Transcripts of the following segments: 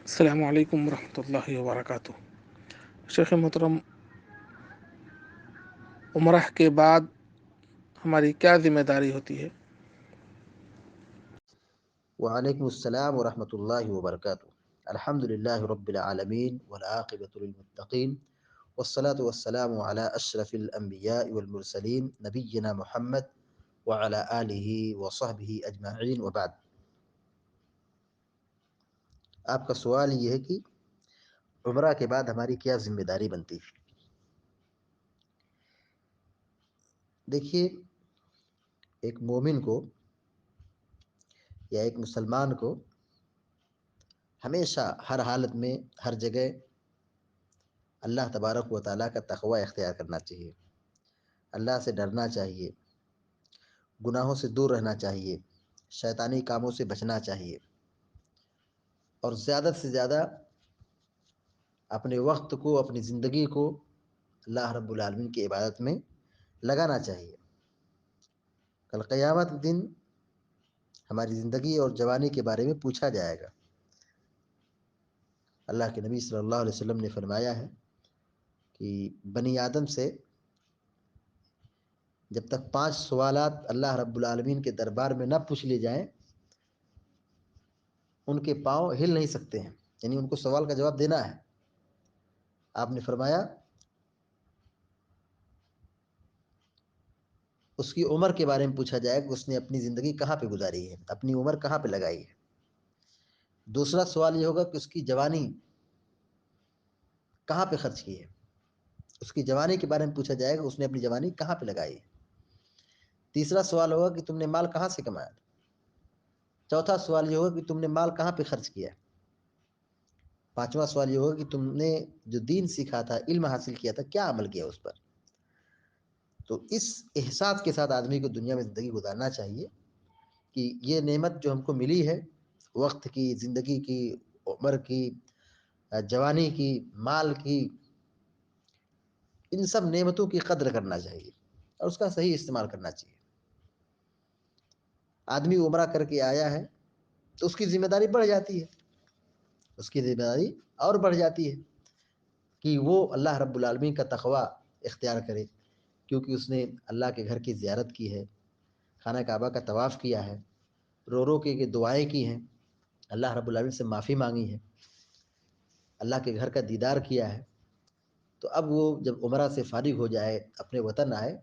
السلام علیکم ورحمۃ اللہ وبرکاتہ۔ شیخ محترم، عمرہ کے بعد ہماری کیا ذمہ داری ہوتی ہے؟ وعلیکم السلام ورحمۃ اللہ وبرکاتہ۔ الحمد للہ رب العالمین والعاقبۃ للمتقین والصلاة والسلام علی اشرف الانبیاء والمرسلین نبینا محمد وعلی آلہ وصحبہ اجمعین وبعد۔ آپ کا سوال یہ ہے کہ عمرہ کے بعد ہماری کیا ذمہ داری بنتی ہے؟ دیکھیے، ایک مومن کو یا ایک مسلمان کو ہمیشہ ہر حالت میں ہر جگہ اللہ تبارک و تعالیٰ کا تقوی اختیار کرنا چاہیے، اللہ سے ڈرنا چاہیے، گناہوں سے دور رہنا چاہیے، شیطانی کاموں سے بچنا چاہیے، اور زیادہ سے زیادہ اپنے وقت کو، اپنی زندگی کو اللہ رب العالمین کی عبادت میں لگانا چاہیے۔ کل قیامت دن ہماری زندگی اور جوانی کے بارے میں پوچھا جائے گا۔ اللہ کے نبی صلی اللہ علیہ وسلم نے فرمایا ہے کہ بنی آدم سے جب تک 5 سوالات اللہ رب العالمین کے دربار میں نہ پوچھ لیے جائیں، ان کے پاؤں ہل نہیں سکتے ہیں، یعنی ان کو سوال کا جواب دینا ہے۔ آپ نے فرمایا اس کی عمر کے بارے میں پوچھا جائے کہ اس نے اپنی زندگی کہاں پہ گزاری ہے، اپنی عمر کہاں پہ لگائی ہے۔ دوسرا سوال یہ ہوگا کہ اس کی جوانی کہاں پہ خرچ کی ہے، اس کی جوانی کے بارے میں پوچھا جائے گا اس نے اپنی جوانی کہاں پہ لگائی ہے۔ تیسرا سوال ہوگا کہ تم نے مال کہاں سے کمایا۔ چوتھا سوال یہ ہوگا کہ تم نے مال کہاں پہ خرچ کیا۔ پانچواں سوال یہ ہوگا کہ تم نے جو دین سیکھا تھا، علم حاصل کیا تھا، کیا عمل کیا اس پر۔ تو اس احساس کے ساتھ آدمی کو دنیا میں زندگی گزارنا چاہیے کہ یہ نعمت جو ہم کو ملی ہے، وقت کی، زندگی کی، عمر کی، جوانی کی، مال کی، ان سب نعمتوں کی قدر کرنا چاہیے اور اس کا صحیح استعمال کرنا چاہیے۔ آدمی عمرہ کر کے آیا ہے تو اس کی ذمہ داری بڑھ جاتی ہے، اس کی ذمہ داری اور بڑھ جاتی ہے کہ وہ اللہ رب العالمین کا تقوی اختیار کرے، کیونکہ اس نے اللہ کے گھر کی زیارت کی ہے، خانہ کعبہ کا طواف کیا ہے، رو رو کے دعائیں کی ہیں، اللہ رب العالمین سے معافی مانگی ہے، اللہ کے گھر کا دیدار کیا ہے۔ تو اب وہ جب عمرہ سے فارغ ہو جائے، اپنے وطن آئے،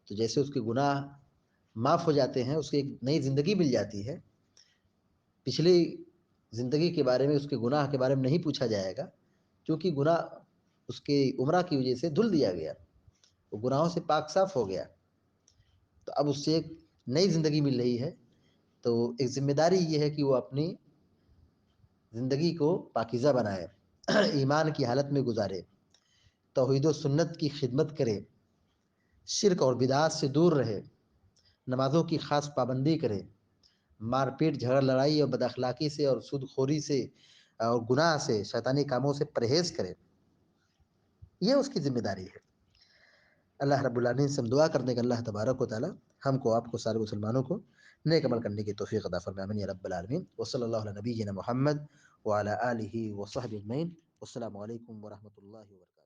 تو جیسے اس کے گناہ معاف ہو جاتے ہیں، اس کی ایک نئی زندگی مل جاتی ہے۔ پچھلی زندگی کے بارے میں، اس کے گناہ کے بارے میں نہیں پوچھا جائے گا، کیونکہ گناہ اس کے عمرہ کی وجہ سے دھل دیا گیا، وہ گناہوں سے پاک صاف ہو گیا۔ تو اب اس سے ایک نئی زندگی مل رہی ہے۔ تو ایک ذمہ داری یہ ہے کہ وہ اپنی زندگی کو پاکیزہ بنائے، ایمان کی حالت میں گزارے، توحید و سنت کی خدمت کرے، شرک اور بدعات سے دور رہے، نمازوں کی خاص پابندی کرے، مار پیٹ، جھگڑا لڑائی اور بد اخلاقی سے اور سود خوری سے اور گناہ سے، شیطانی کاموں سے پرہیز کرے۔ یہ اس کی ذمہ داری ہے۔ اللہ رب العالمین سے ہم دعا کرنے کا اللہ تبارک و تعالی ہم کو، آپ کو، سارے مسلمانوں کو نیک عمل کرنے کی توفیق عطا فرمائے، آمین یا رب العالمین۔ وصلی اللہ علی نبینا محمد وعلی آلہ وصحبہ اجمعین۔ والسلام علیکم ورحمۃ اللہ وبرکاتہ۔